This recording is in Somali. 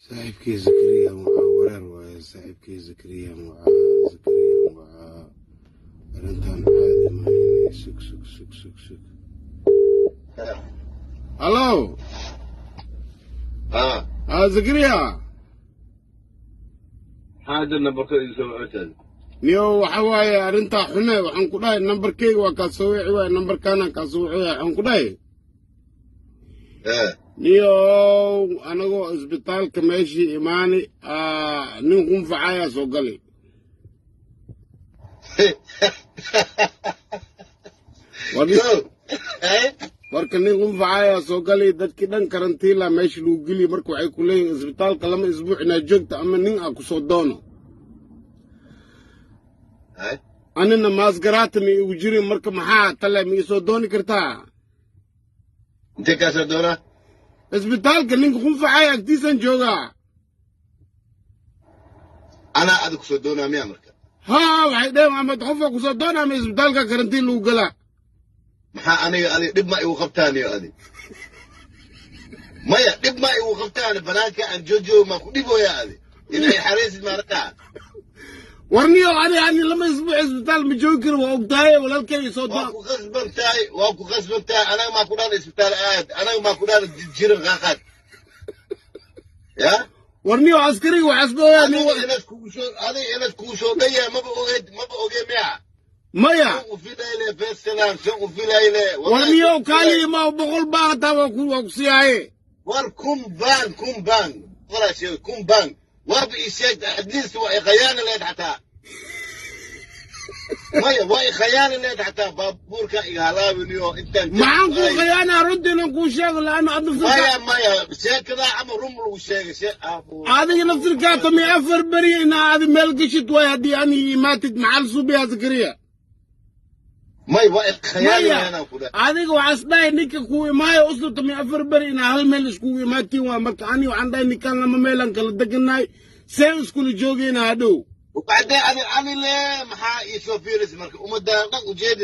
صاحبكي زكريا معاورر واي صاحبكي زكريا معاه أرنتان عادي مهيني سك ألو زكريا هذا النمبر كي سويته نيو وحواي أرنتا حنا وحن كداي نمبر كي وكاسوي عوا نمبر كان كاسوي عوا حن كداي نيو أنا جو إسبيتال كماشي إيماني نيكون فعايا سوقلي marka nin qunfacaya soo galay dadkii dhan karantiila meesha lagu geliyo marka waxay ku leeyihiin isbitaalka lama isbuuc inaad joogto ama nin aa ku soo doono anina maasgaraata ma igu jirin marka maxaa tale ma isoo dooni kartaa intee kaa soo doonaa isbitaalka ninka qunfacaya agtiisan joogaa anaa adi ku soo doonaa miyaa marka haa waxay dheheen ama qofka ku soo doonaa ama isbitaalka karantiin lagu galaa maxaa aniga adi dhib ma igu qabtaaniyo adi maya dhib ma igu qabtaani banaanka aan joojiyo maa ku dhibooya adi inay xaraysid maaragtaa warniyo ani lama isbuuc isbitaal ma joogi karo waa ogtahay walaalkay soo doon waa ku khasban tahay anaga maa ku dhaan isbitaal aad anaga maa ku dhaan jirin qaaqaad ya warniyo askariga waxaas booyaa adiga inaad kugu soo dhaya maba oge miya maya warniyo kaali ma boqol baan taa waa ku siyaaye war kumbaan walaashay kumbaan waaba isheeg xadiis waa khiyaano leed xataa maya waa khiyaano leed xataa baabuurka iga halaabiniyo intaan maxaan ku khiyaanaa runtiina kuu sheego laana maya sheekada ama rum lagu sheegay adiga naftirkaa tami afar beri inaa adi meel geshid waay haddii ani imaatid maxal subiyaa zakariya may waa khiyaano adiga waxaas dhahay ninka kuu imaayo uslu tami afar beri inaa hal meel iskugu imaatiin waa marka ani waxaan dhahay ninkaan lama meelan kala deganahay see iskula joogayna hadhow وبعدين أنا ليه محا يسوي فيرس مركب ومدان ujeedid